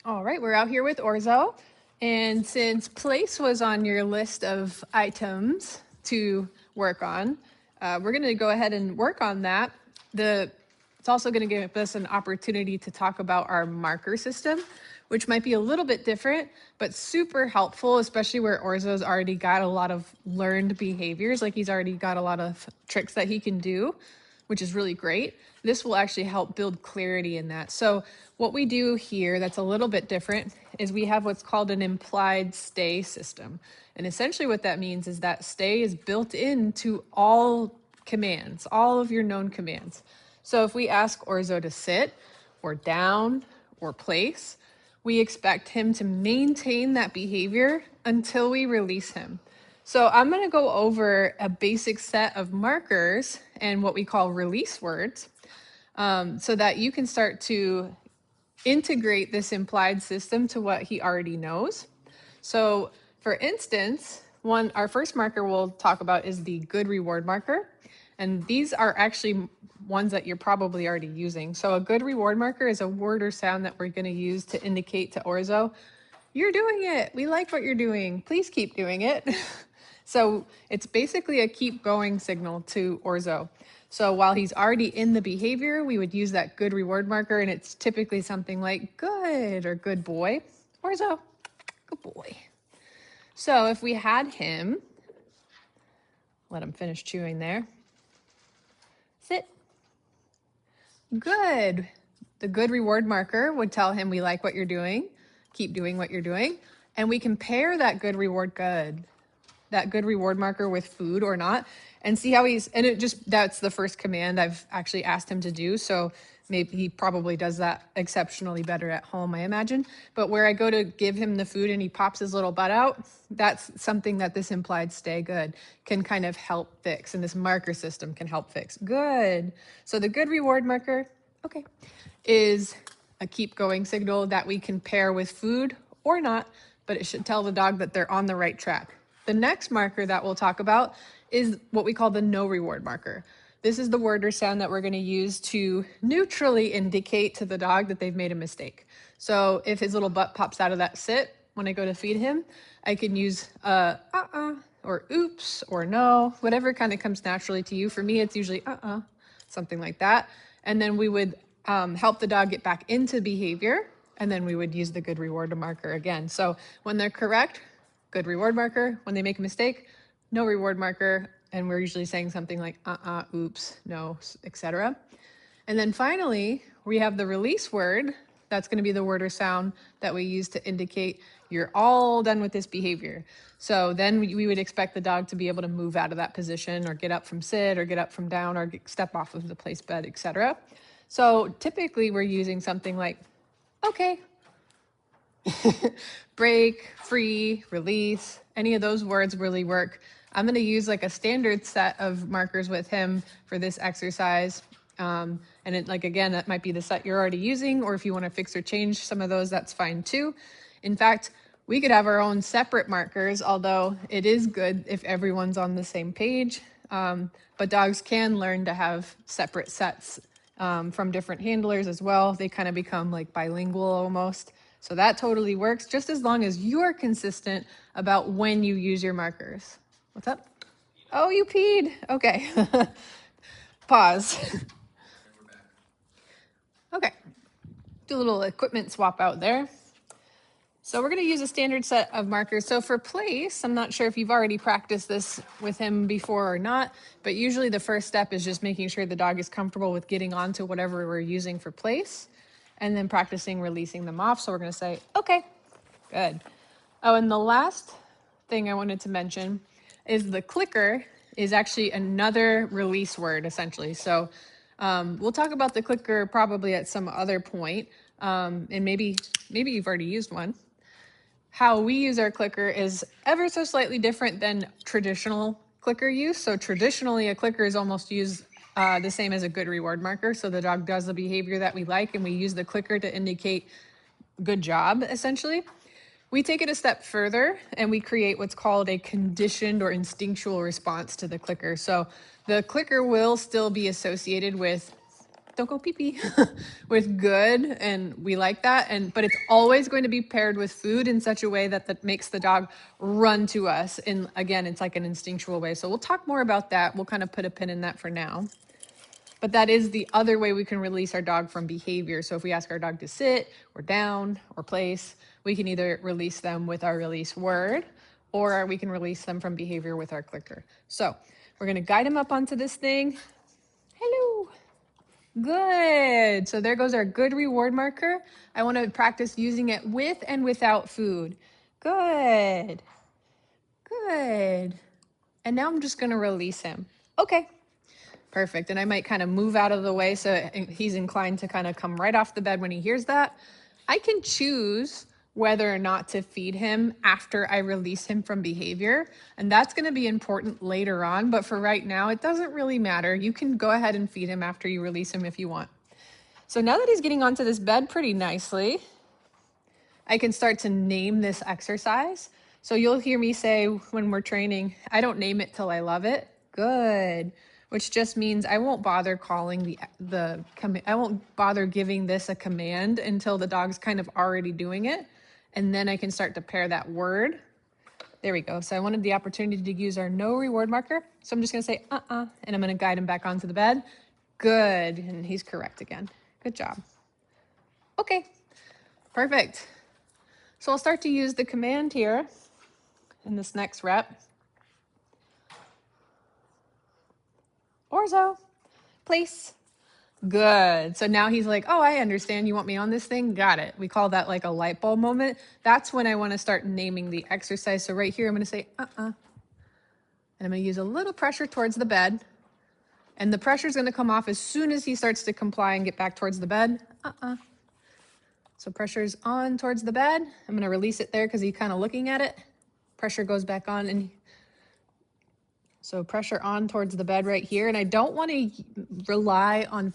All right, we're out here with Orzo. And since place was on your list of items to work on, we're going to go ahead and work on that. It's also going to give us an opportunity to talk about our marker system, which might be a little bit different, but super helpful, especially where Orzo's already got a lot of learned behaviors. Like he's already got a lot of tricks that he can do, which is really great. This will actually help build clarity in that. So what we do here that's a little bit different is we have what's called an implied stay system. And essentially what that means is that stay is built into all commands, all of your known commands. So if we ask Orzo to sit or down or place, we expect him to maintain that behavior until we release him. So I'm going to go over a basic set of markers and what we call release words so that you can start to integrate this implied system to what he already knows. So for instance, our first marker we'll talk about is the good reward marker. And these are actually ones that you're probably already using. So a good reward marker is a word or sound that we're going to use to indicate to Orzo, you're doing it. We like what you're doing. Please keep doing it. So it's basically a keep going signal to Orzo. So while he's already in the behavior, we would use that good reward marker, and it's typically something like good or good boy. Orzo, good boy. So if we had him, let him finish chewing there. Sit. Good. The good reward marker would tell him we like what you're doing. Keep doing what you're doing. And we can pair that good reward marker with food or not, and see how that's the first command I've actually asked him to do. So maybe he probably does that exceptionally better at home, I imagine. But where I go to give him the food and he pops his little butt out, that's something that this implied stay good can kind of help fix. And this marker system can help fix. Good. So the good reward marker, okay, is a keep going signal that we can pair with food or not, but it should tell the dog that they're on the right track. The next marker that we'll talk about is what we call the no reward marker. This is the word or sound that we're going to use to neutrally indicate to the dog that they've made a mistake. So if his little butt pops out of that sit, when I go to feed him, I can use or oops or no, whatever kind of comes naturally to you. For me, it's usually something like that. And then we would help the dog get back into behavior, and then we would use the good reward marker again. So when they're correct, good reward marker. When they make a mistake, no reward marker. And we're usually saying something like oops, no, etc. And then finally, we have the release word. That's going to be the word or sound that we use to indicate you're all done with this behavior. So then we would expect the dog to be able to move out of that position or get up from sit or get up from down or step off of the place bed, etc. So typically we're using something like, okay, break, free, release, any of those words really work. I'm going to use like a standard set of markers with him for this exercise. And again, that might be the set you're already using, or if you want to fix or change some of those, that's fine too. In fact, we could have our own separate markers, although it is good if everyone's on the same page. But dogs can learn to have separate sets from different handlers as well. They kind of become like bilingual almost. So that totally works, just as long as you're consistent about when you use your markers. What's up? Oh, you peed. Okay. Pause. Okay. Do a little equipment swap out there. So we're going to use a standard set of markers. So for place, I'm not sure if you've already practiced this with him before or not, but usually the first step is just making sure the dog is comfortable with getting onto whatever we're using for place, and then practicing releasing them off. So we're going to say, okay, good. Oh, and the last thing I wanted to mention is the clicker is actually another release word, essentially. So we'll talk about the clicker probably at some other point, and maybe you've already used one. How we use our clicker is ever so slightly different than traditional clicker use. So traditionally, a clicker is almost used the same as a good reward marker. So the dog does the behavior that we like, and we use the clicker to indicate good job, essentially. We take it a step further, and we create what's called a conditioned or instinctual response to the clicker. So the clicker will still be associated with don't go pee-pee with good, and we like that. But it's always going to be paired with food in such a way that makes the dog run to us. And again, it's like an instinctual way. So we'll talk more about that. We'll kind of put a pin in that for now. But that is the other way we can release our dog from behavior. So if we ask our dog to sit or down or place, we can either release them with our release word, or we can release them from behavior with our clicker. So we're going to guide him up onto this thing. Hello. Good. So there goes our good reward marker. I want to practice using it with and without food. Good. Good. And now I'm just going to release him. Okay. Perfect. And I might kind of move out of the way so he's inclined to kind of come right off the bed when he hears that. I can choose whether or not to feed him after I release him from behavior. And that's going to be important later on. But for right now, it doesn't really matter. You can go ahead and feed him after you release him if you want. So now that he's getting onto this bed pretty nicely, I can start to name this exercise. So you'll hear me say when we're training, I don't name it till I love it. Good. Which just means I won't bother calling I won't bother giving this a command until the dog's kind of already doing it. And then I can start to pair that word. There we go. So I wanted the opportunity to use our no reward marker. So I'm just going to say, and I'm going to guide him back onto the bed. Good. And he's correct again. Good job. Okay, perfect. So I'll start to use the command here in this next rep. Orzo, place. Good. So now he's like, oh, I understand. You want me on this thing? Got it. We call that like a light bulb moment. That's when I want to start naming the exercise. So right here, I'm going to say, And I'm going to use a little pressure towards the bed. And the pressure is going to come off as soon as he starts to comply and get back towards the bed. So pressure's on towards the bed. I'm going to release it there because he's kind of looking at it. Pressure goes back on, and so pressure on towards the bed right here. And I don't want to rely on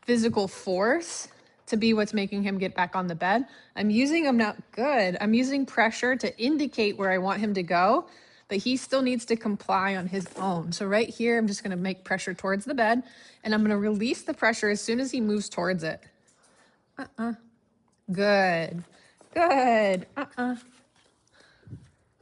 physical force to be what's making him get back on the bed. I'm using pressure to indicate where I want him to go, but he still needs to comply on his own. So right here, I'm just going to make pressure towards the bed, and I'm going to release the pressure as soon as he moves towards it. Good. Good.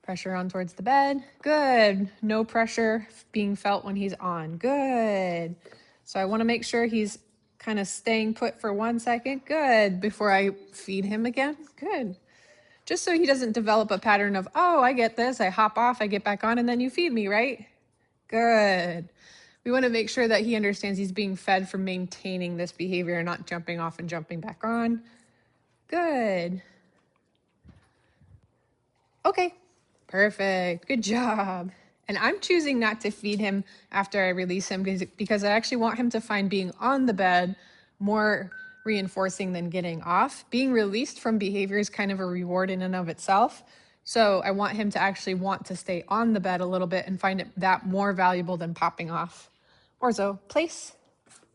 Pressure on towards the bed. Good. No pressure being felt when he's on. Good. So I want to make sure he's kind of staying put for 1 second. Good. Before I feed him again. Good. Just so he doesn't develop a pattern of, oh, I get this. I hop off, I get back on, and then you feed me, right? Good. We want to make sure that he understands he's being fed for maintaining this behavior and not jumping off and jumping back on. Good. Okay. Perfect. Good job. And I'm choosing not to feed him after I release him because I actually want him to find being on the bed more reinforcing than getting off. Being released from behavior is kind of a reward in and of itself. So I want him to actually want to stay on the bed a little bit and find that more valuable than popping off. Orzo, place.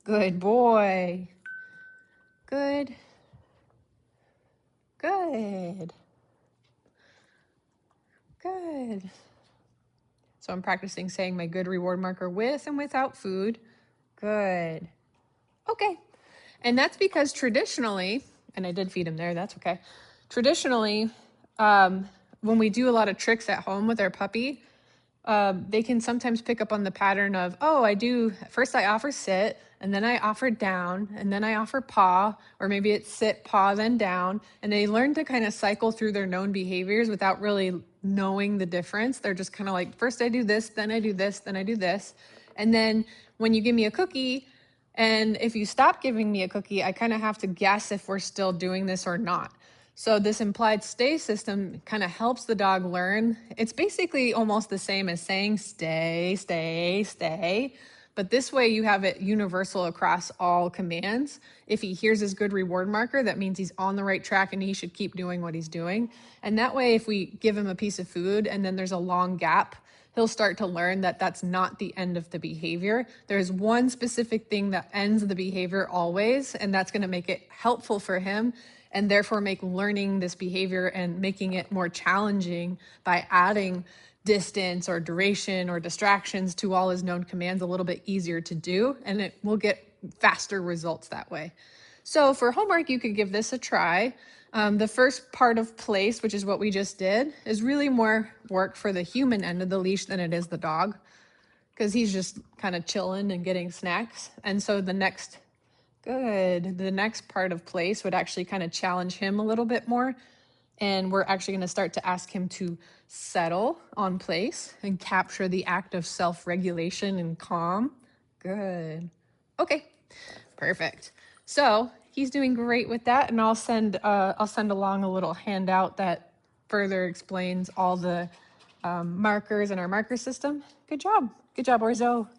Good boy. Good. Good. Good. So I'm practicing saying my good reward marker with and without food. Good. Okay. And that's because traditionally, and I did feed him there, that's okay. Traditionally, when we do a lot of tricks at home with our puppy, they can sometimes pick up on the pattern of, first I offer sit, and then I offer down, and then I offer paw, or maybe it's sit, paw, then down. And they learn to kind of cycle through their known behaviors without really knowing the difference. They're just kind of like, first I do this, then I do this, then I do this. And then when you give me a cookie, and if you stop giving me a cookie, I kind of have to guess if we're still doing this or not. So this implied stay system kind of helps the dog learn. It's basically almost the same as saying stay, stay, stay. But this way you have it universal across all commands. If he hears his good reward marker, that means he's on the right track and he should keep doing what he's doing. And that way, if we give him a piece of food and then there's a long gap, he'll start to learn that that's not the end of the behavior. There's one specific thing that ends the behavior always, and that's going to make it helpful for him and therefore make learning this behavior and making it more challenging by adding distance or duration or distractions to all his known commands a little bit easier to do, and it will get faster results that way. So for homework, you could give this a try. The first part of place, which is what we just did, is really more work for the human end of the leash than it is the dog, because he's just kind of chilling and getting snacks. And so the next part of place would actually kind of challenge him a little bit more. And we're actually going to start to ask him to settle on place and capture the act of self-regulation and calm. Good. Okay, perfect. So he's doing great with that, and I'll send along a little handout that further explains all the markers in our marker system. Good job, Orzo.